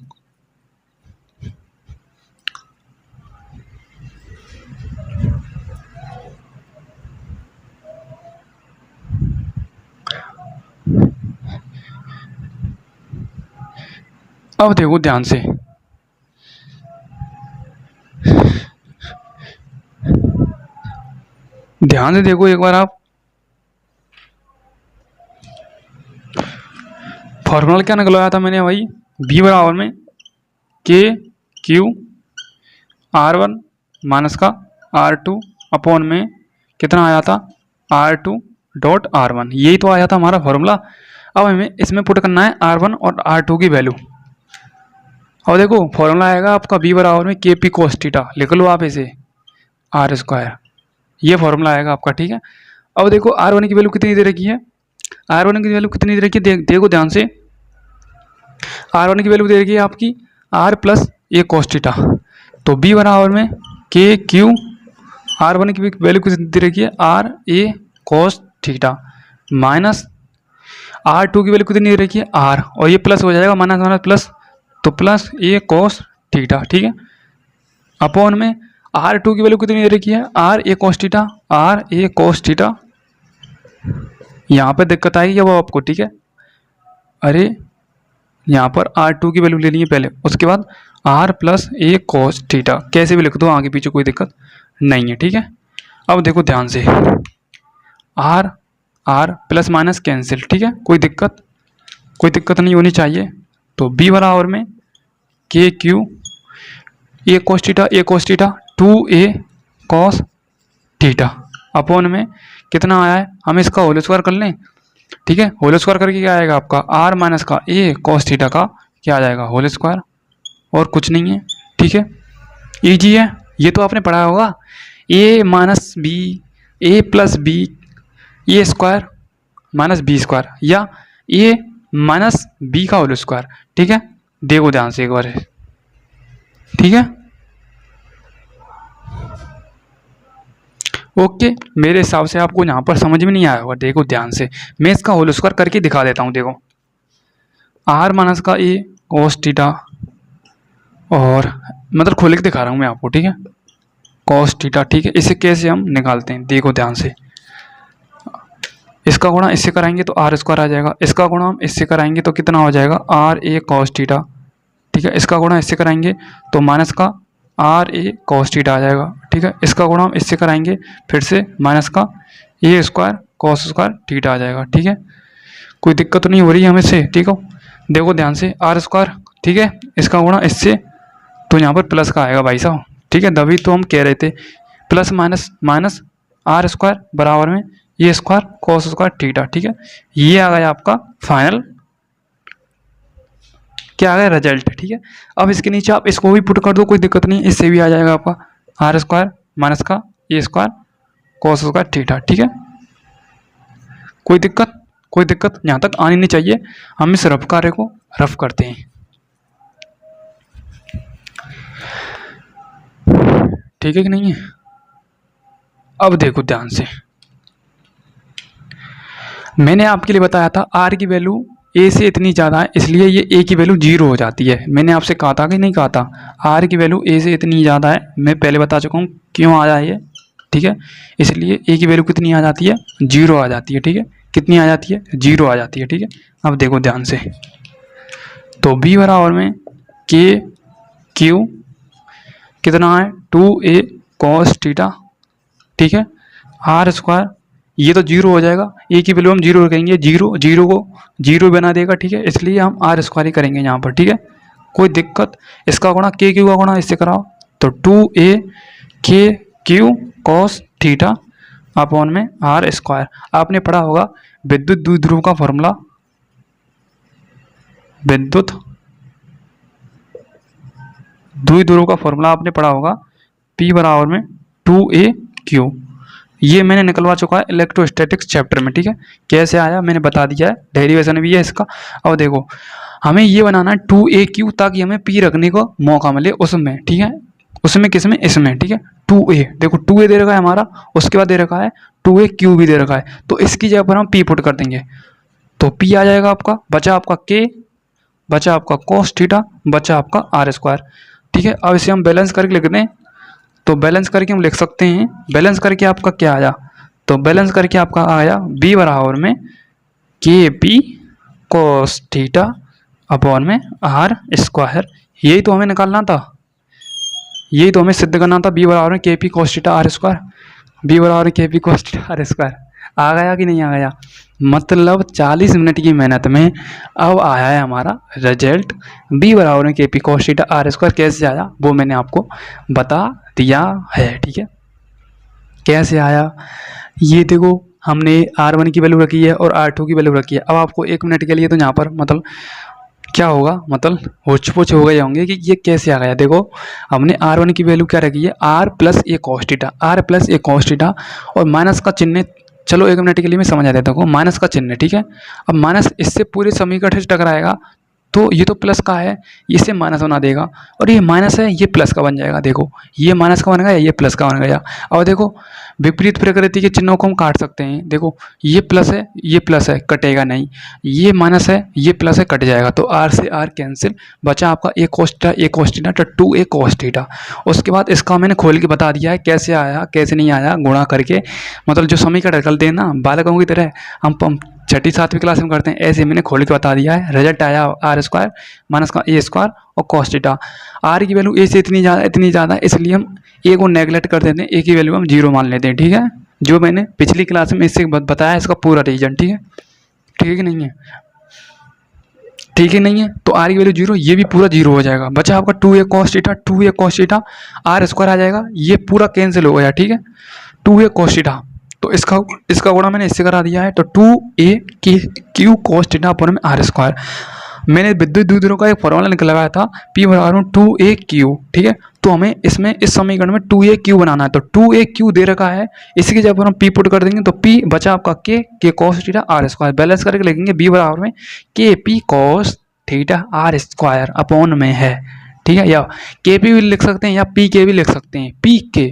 अब देखो ध्यान से, ध्यान से देखो एक बार आप, फॉर्मूला क्या निकलवाया था मैंने भाई, बी बराबर में K Q R one minus का आर टू अपॉन में कितना आया था, R two dot R one, यही तो आया था हमारा फॉर्मूला। अब हमें इसमें पुट करना है आर वन और आर टू की वैल्यू, और देखो फॉर्मूला आएगा आपका बी बराबर में के पी कोस थीटा, लिख लो आप इसे आर स्क्वायर, ये फॉर्मूला आएगा आपका, ठीक है। अब देखो आर वन की वैल्यू कितनी दे रखी है, आर वन की वैल्यू कितनी दे रखी है, देखो ध्यान से, आर वन की वैल्यू दे रखी है आपकी R plus A cos theta, तो बी बराबर में के क्यू आर वन की वैल्यू कितनी दे रखी है, R A cos theta minus R two की वैल्यू कितनी दे रखी है, आर, और ये प्लस हो जाएगा, माइनस माइनस प्लस, तो प्लस ए कोस थीटा, ठीक है, अपॉन में आर टू की वैल्यू कितनी दे रखी है, R A cos theta, R A cos theta, यहाँ पर दिक्कत आएगी क्या वो आपको, ठीक है। अरे यहाँ पर R2 की वैल्यू ले ली है पहले, उसके बाद R plus A cos theta, कैसे भी लिख दो आगे पीछे कोई दिक्कत नहीं है, ठीक है। अब देखो ध्यान से, R R plus minus cancel, ठीक है, कोई दिक्कत नहीं होनी चाहिए। तो B बराबर में K Q A cos theta 2a cos theta upon में कितना आया है, हम इसका होल स्क्वायर कर लें, ठीक है। होल स्क्वायर करके क्या आएगा आपका, आर माइनस का ए कॉस थीटा का क्या आ जाएगा, होल स्क्वायर, और कुछ नहीं है, ठीक है। इजी है, ये तो आपने पढ़ा होगा, ए माइनस बी ए प्लस बी ए स्क्वायर माइनस बी स्क्वायर, या ए माइनस बी का होल स्क्वायर, ठीक है। देखो ध्यान से एक बार, ठीक है। ओके, मेरे हिसाब से आपको यहाँ पर समझ में नहीं आया होगा। देखो ध्यान से, मैं इसका होल स्क्वायर करके दिखा देता हूँ। देखो आर माइनस का ए कॉस थीटा, और मतलब खोल के दिखा रहा हूँ मैं आपको, ठीक है, कॉस थीटा, ठीक है। इसे कैसे हम निकालते हैं, देखो ध्यान से, इसका गुणा इससे कराएंगे तो आर स्क्वायर आ जाएगा, इसका गुणा हम इससे कराएंगे तो कितना हो जाएगा, आर ए कॉस थीटा, ठीक है। इसका गुणा इससे कराएंगे तो माइनस का आर ए कॉस थीटा आ जाएगा, ठीक है। इसका गुणा हम इससे कराएंगे फिर से माइनस का ए स्क्वायर कॉस स्क्वायर थीटा आ जाएगा, ठीक है। कोई दिक्कत नहीं हो रही है हमें से, ठीक हो। देखो ध्यान से, आर स्क्वायर, ठीक है, इसका गुणा इससे तो यहाँ पर प्लस का आएगा भाई साहब, ठीक है। तभी तो हम कह रहे थे plus minus minus R square बराबर में A square cos square theta, ठीक है। ये आ गया आपका फाइनल क्या आ गया, रिजल्ट, ठीक है। अब इसके नीचे आप इसको भी पुट कर दो, कोई दिक्कत नहीं, इससे भी आ जाएगा आपका आर स्क्वायर माइनस का ए स्क्वायर कॉस स्क्वायर थीटा, ठीक है। कोई दिक्कत यहाँ तक आनी नहीं चाहिए। हम इस रफ कार्य को रफ करते हैं, ठीक है कि नहीं है। अब देखो ध्यान से, मैंने आपके लिए बताया था आर की वैल्यू ए से इतनी ज़्यादा है, इसलिए ये ए की वैल्यू 0 हो जाती है। मैंने आपसे कहा था कि नहीं कहा था, आर की वैल्यू ए से इतनी ज़्यादा है, मैं पहले बता चुका हूँ क्यों आया ये, ठीक है। इसलिए ए की वैल्यू कितनी आ जाती है, 0 आ जाती है, ठीक है। कितनी आ जाती है, 0 आ जाती है, ठीक है। अब देखो ध्यान से, तो बी बराबर में के क्यू कितना है, 2a कॉस थीटा, ठीक है, आर स्क्वायर, ये तो 0 हो जाएगा, ए की वैल्यू हम 0 रखेंगे, 0 को 0 बना देगा, ठीक है। इसलिए हम आर स्क्वायर ही करेंगे यहाँ पर, ठीक है। कोई दिक्कत, इसका गुणा के क्यू का गुणा इससे कराओ तो 2a के क्यू कॉस थीटा अपॉन में आर स्क्वायर। आपने पढ़ा होगा विद्युत द्विध्रुव का फॉर्मूला, विद्युत द्विध्रुव का फॉर्मूला आपने पढ़ा होगा, P बराबर में 2a/q। ये मैंने निकलवा चुका है इलेक्ट्रोस्टैटिक्स चैप्टर में, ठीक है। कैसे आया मैंने बता दिया है, डेरिवेशन भी है इसका। अब देखो हमें ये बनाना है 2a/q, ताकि हमें P रखने को मौका मिले उसमें, ठीक है। उसमें किसमें, इसमें, ठीक है। 2a, देखो 2a दे रखा है हमारा, उसके बाद दे रखा है 2a/q भी दे रखा है, तो इसकी जगह पर हम P पुट कर देंगे तो P आ जाएगा आपका, बचा आपका K, बचा आपका cos थीटा, बचा आपका आर स्क्वायर, ठीक है। अब इसे हम बैलेंस करके लिख दें, तो बैलेंस करके हम लिख सकते हैं, बैलेंस करके आपका क्या आया, तो बैलेंस करके आपका आया बी बराबर में K P cos theta upon में आर स्क्वायर। यही तो हमें निकालना था, यही तो हमें सिद्ध करना था, बी बराबर में K P cos theta R square, B बराबर में K P cos theta R square. आ गया कि नहीं आ गया, मतलब 40 मिनट की मेहनत में अब आया है हमारा रिजल्ट, बी बराबर में K P cos theta R square. कैसे आया वो मैंने आपको बता दिया है, ठीक है। कैसे आया ये देखो, हमने R1 की वैल्यू रखी है और R2 की वैल्यू रखी है। अब आपको 1 मिनट के लिए तो यहाँ पर मतलब क्या होगा, मतलब होच-पोच हो गए होंगे कि ये कैसे आ गया। देखो हमने R1 की वैल्यू क्या रखी है, R plus A cos theta, R plus A cos theta, और माइनस का चिन्ह, चलो 1 मिनट के लिए मैं समझा देता हूँ, माइनस का चिन्ह, ठीक है। अब माइनस इससे पूरे समीकरण से टकराएगा तो ये तो प्लस का है, इसे माइनस बना देगा, और ये माइनस है ये प्लस का बन जाएगा। देखो ये माइनस का बन गया, ये प्लस का बन गया। और देखो विपरीत प्रकृति के चिन्हों को हम काट सकते हैं। देखो ये प्लस है, ये प्लस है, कटेगा नहीं, ये माइनस है, ये प्लस है, कट जाएगा। तो आर से आर कैंसिल, बचा आपका ए cos थीटा, ए cos थीटा, तो 2a cos थीटा। उसके बाद इसका मैंने खोल के बता दिया है कैसे आया कैसे नहीं आया, गुणा करके, मतलब जो समीकरण करते हैं ना बालकों की तरह हम छठी सातवीं क्लास में करते हैं, ऐसे मैंने खोल के बता दिया है। रिजल्ट आया आर स्क्वायर माइनस का ए स्क्वायर और cos थीटा। आर की वैल्यू ए से इतनी ज़्यादा, इसलिए हम ए को नेगलेक्ट कर देते हैं, ए की वैल्यू हम 0 मान लेते हैं। ठीक है, जो मैंने पिछली क्लास में इससे बताया इसका पूरा रीजन। ठीक है, ठीक है कि नहीं है, ठीक है नहीं है, तो आर की वैल्यू 0, ये भी पूरा 0 हो जाएगा। बचा आपका 2a cos theta, 2a cos theta, R square आ जाएगा, ये पूरा कैंसिल हो गया। ठीक है, 2a cos थीटा, तो इसका गुणा मैंने इससे करा दिया है, तो 2a क्यू cos थीटा पर में आर स्क्वायर। मैंने विद्युत द्विध्रुव का एक फॉर्मूला लगाया था, P बराबर 2a क्यू। ठीक है, तो हमें इसमें इस समीकरण में 2a क्यू बनाना है, तो 2a क्यू दे रखा है, इसकी जब हम P पुट कर देंगे तो P बचा आपका k cos theta R square. Balance करके लिखेंगे B बराबर में kp cos theta R square upon में है। ठीक है, या kp भी लिख सकते हैं या pk भी लिख सकते हैं। pk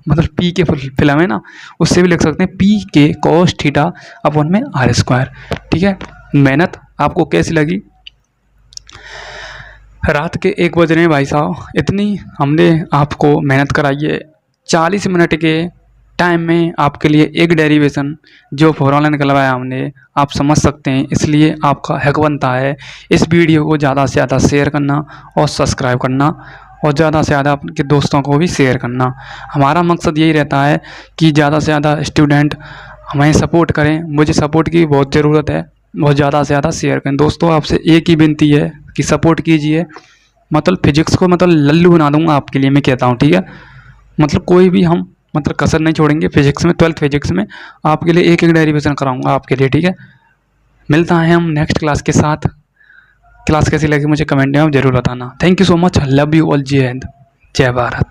मतलब पी के फिल्म है ना, उससे भी लिख सकते हैं पी के cos थीटा अपॉन में आर स्क्वायर। ठीक है, मेहनत आपको कैसी लगी? रात के 1 बज रहे हैं भाई साहब, इतनी हमने आपको मेहनत कराई है। 40 मिनट के टाइम में आपके लिए एक डेरिवेशन जो फॉर्मूला निकलवाया हमने, आप समझ सकते हैं, इसलिए आपका हक बनता है इस वीडियो को ज़्यादा से ज़्यादा शेयर करना और सब्सक्राइब करना, और ज़्यादा से ज़्यादा आपके दोस्तों को भी शेयर करना। हमारा मकसद यही रहता है कि ज़्यादा से ज़्यादा स्टूडेंट हमें सपोर्ट करें, मुझे सपोर्ट की बहुत ज़रूरत है, बहुत ज़्यादा से ज़्यादा शेयर करें। दोस्तों आपसे एक ही विनती है कि सपोर्ट कीजिए, मतलब फिजिक्स को मतलब लल्लू बना दूंगा आपके लिए, मैं कहता हूँ। ठीक है, मतलब कोई भी हम मतलब कसर नहीं छोड़ेंगे फिजिक्स में, 12th फिजिक्स में आपके लिए एक एक डेरिवेशन कराऊंगा आपके लिए। ठीक है, मिलता है हम नेक्स्ट क्लास के साथ। क्लास कैसी लगी मुझे कमेंट में आप जरूर बताना। Thank you so much, love you all, जय हिंद, जय भारत।